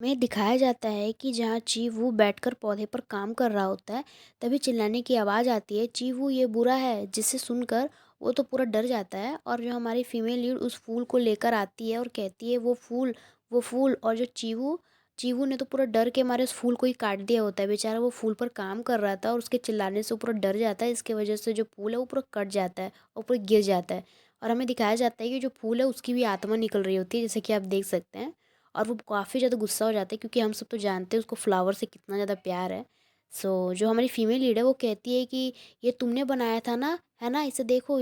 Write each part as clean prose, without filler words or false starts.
में दिखाया जाता है कि जहाँ चीवू बैठकर पौधे पर काम कर रहा होता है, तभी चिल्लाने की आवाज़ आती है, चीवू ये बुरा है, जिसे सुनकर वो तो पूरा डर जाता है। और जो हमारी फीमेल लीड उस फूल को लेकर आती है और कहती है वो फूल। और जो चीवू चीवू ने तो पूरा डर के मारे उस फूल को ही काट दिया होता है। बेचारा वो फूल पर काम कर रहा था और उसके चिल्लाने से वो पूरा डर जाता है। इसके वजह से जो फूल है वो पूरा कट जाता है और पूरा गिर जाता है। और हमें दिखाया जाता है कि जो फूल है उसकी भी आत्मा निकल रही होती है, जैसे कि आप देख सकते हैं। और वो काफ़ी ज़्यादा गुस्सा हो जाता है, क्योंकि हम सब तो जानते हैं उसको फ्लावर से कितना ज़्यादा प्यार है। जो हमारी फीमेल लीड है वो कहती है कि ये तुमने बनाया था ना, है ना, इसे देखो,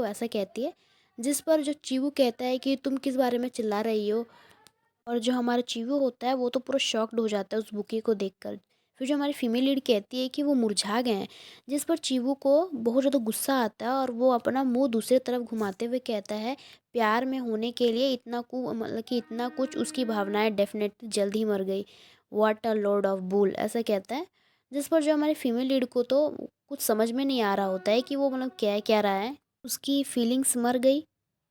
ऐसा कहती है। जिस पर जो चीवू कहता है कि तुम किस बारे में चिल्ला रही हो। और जो हमारा चीवू होता है वो तो पूरा शॉक्ड हो जाता है उस बुके को देखकर। फिर जो हमारी फीमेल लीड कहती है कि वो मुरझा गए हैं, जिस पर चीवू को बहुत ज़्यादा गुस्सा आता है और वो अपना मुंह दूसरी तरफ घुमाते हुए कहता है, प्यार में होने के लिए मतलब कि इतना कुछ, उसकी भावनाएं डेफिनेटली जल्द ही मर गई। What a Lord of bull, ऐसा कहता है। जिस पर जो हमारी फीमेल लीड को तो कुछ समझ में नहीं आ रहा होता है कि वो मतलब क्या क्या रहा है। उसकी फीलिंग्स मर गई,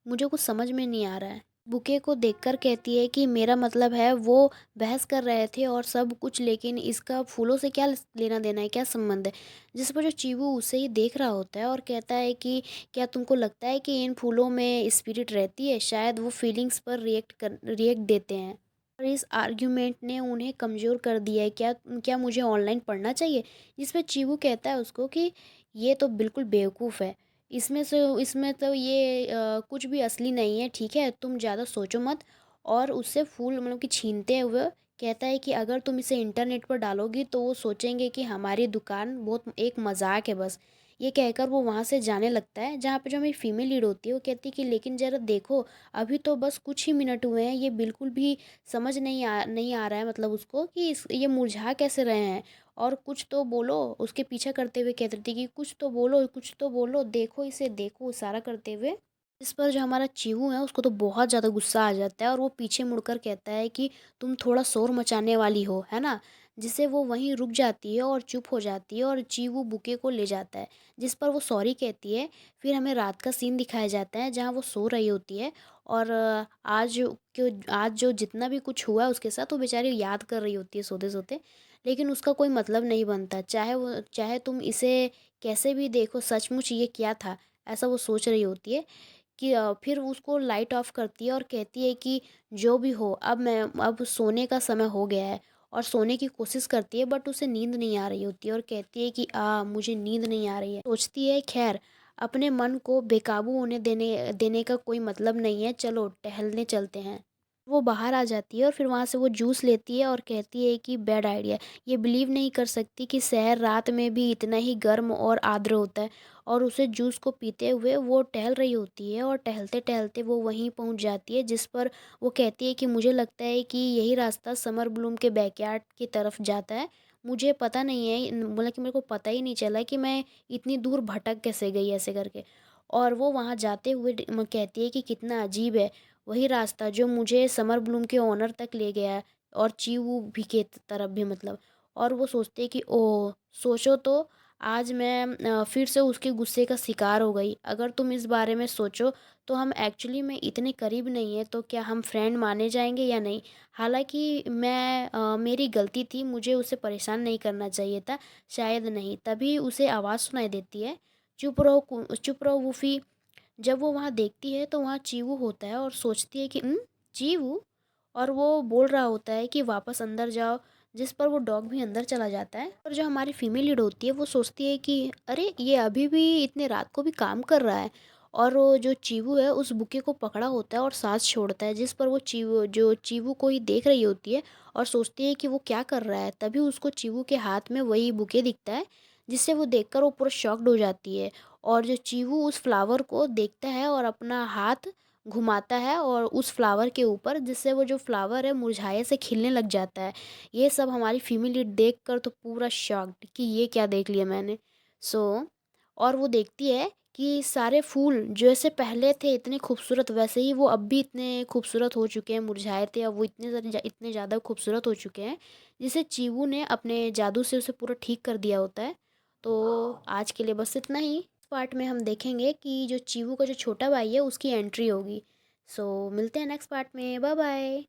मुझे कुछ समझ में नहीं आ रहा है। बुके को देखकर कहती है कि मेरा मतलब है वो बहस कर रहे थे और सब कुछ, लेकिन इसका फूलों से क्या लेना देना है, क्या संबंध है। जिस पर जो चीवू उसे ही देख रहा होता है और कहता है कि क्या तुमको लगता है कि इन फूलों में स्पिरिट रहती है, शायद वो फीलिंग्स पर रिएक्ट देते हैं। और इस आर्ग्यूमेंट ने उन्हें कमज़ोर कर दिया है, क्या क्या मुझे ऑनलाइन पढ़ना चाहिए। जिस पर चीवू कहता है उसको कि ये तो बिल्कुल बेवकूफ़ है, इसमें तो ये कुछ भी असली नहीं है, ठीक है, तुम ज़्यादा सोचो मत। और उससे फूल मतलब कि छीनते हुए कहता है कि अगर तुम इसे इंटरनेट पर डालोगी तो वो सोचेंगे कि हमारी दुकान बहुत एक मजाक है बस। ये कहकर वो वहाँ से जाने लगता है। जहाँ पे जो हमारी फीमेल लीड होती है वो कहती है कि लेकिन ज़रा देखो, अभी तो बस कुछ ही मिनट हुए हैं, ये बिल्कुल भी समझ नहीं आ रहा है, मतलब उसको कि ये मुरझा कैसे रहे हैं। और कुछ तो बोलो, उसके पीछा करते हुए कहती थी कि कुछ तो बोलो, कुछ तो बोलो, देखो इसे देखो, इशारा करते हुए। इस पर जो हमारा चीहू है उसको तो बहुत ज़्यादा गुस्सा आ जाता है और वो पीछे मुड़कर कहता है कि तुम थोड़ा शोर मचाने वाली हो, है ना। जिससे वो वहीं रुक जाती है और चुप हो जाती है और चीहू बुके को ले जाता है। जिस पर वो सॉरी कहती है। फिर हमें रात का सीन दिखाया जाता है जहाँ वो सो रही होती है। और आज जो जितना भी कुछ हुआ है उसके साथ वो बेचारी याद कर रही होती है सोते सोते। लेकिन उसका कोई मतलब नहीं बनता, चाहे तुम इसे कैसे भी देखो, सचमुच ये क्या था, ऐसा वो सोच रही होती है। कि फिर उसको लाइट ऑफ करती है और कहती है कि जो भी हो, अब सोने का समय हो गया है। और सोने की कोशिश करती है, बट उसे नींद नहीं आ रही होती है और कहती है कि मुझे नींद नहीं आ रही है। सोचती है खैर, अपने मन को बेकाबू होने देने देने का कोई मतलब नहीं है, चलो टहलने चलते हैं। वो बाहर आ जाती है और फिर वहाँ से वो जूस लेती है और कहती है कि बैड आइडिया। ये बिलीव नहीं कर सकती कि शहर रात में भी इतना ही गर्म और आर्द्र होता है। और उसे जूस को पीते हुए वो टहल रही होती है और टहलते टहलते वो वहीं पहुँच जाती है। जिस पर वो कहती है कि मुझे लगता है कि यही रास्ता समर ब्लूम के बैकयार्ड की तरफ जाता है। मुझे पता नहीं है, बोला कि मेरे को पता ही नहीं चला कि मैं इतनी दूर भटक कैसे गई, ऐसे करके। और वो वहाँ जाते हुए कहती है कि कितना अजीब है, वही रास्ता जो मुझे समर ब्लूम के ओनर तक ले गया है। और चीवू भी के तरफ भी, मतलब। और वो सोचते हैं कि ओह, सोचो तो, आज मैं फिर से उसके गुस्से का शिकार हो गई। अगर तुम इस बारे में सोचो तो हम एक्चुअली में इतने करीब नहीं है, तो क्या हम फ्रेंड माने जाएंगे या नहीं। हालांकि मेरी गलती थी, मुझे उसे परेशान नहीं करना चाहिए था। शायद नहीं। तभी उसे आवाज़ सुनाई देती है, चुप रहो वूफी। जब वो वहाँ देखती है तो वहाँ चीवू होता है और सोचती है कि चीवू। और वो बोल रहा होता है कि वापस अंदर जाओ। जिस पर वो डॉग भी अंदर चला जाता है। और जो हमारी फीमेल लीड होती है वो सोचती है कि अरे, ये अभी भी इतने रात को भी काम कर रहा है। और वो जो चीवू है उस बुके को पकड़ा होता है और सांस छोड़ता है। जिस पर वो चीवू को ही देख रही होती है और सोचती है कि वो क्या कर रहा है। तभी उसको चीवू के हाथ में वही बुके दिखता है, जिससे वो देखकर वो पूरा शॉक्ड हो जाती है। और जो चीवू उस फ्लावर को देखता है और अपना हाथ घुमाता है और उस फ्लावर के ऊपर, जिससे वो जो फ्लावर है मुरझाए से खिलने लग जाता है। ये सब हमारी फीमेल देख कर तो पूरा शॉक्ड कि ये क्या देख लिया मैंने। सो और वो देखती है कि सारे फूल जैसे पहले थे इतने खूबसूरत, वैसे ही वो अब भी इतने खूबसूरत हो चुके हैं। मुरझाए थे, अब वो इतने ज़्यादा खूबसूरत हो चुके हैं, जिसे चीवू ने अपने जादू से उसे पूरा ठीक कर दिया होता है। तो आज के लिए बस इतना ही। पार्ट में हम देखेंगे कि जो चीवू का जो छोटा भाई है उसकी एंट्री होगी। सो मिलते हैं नेक्स्ट पार्ट में। Bye bye.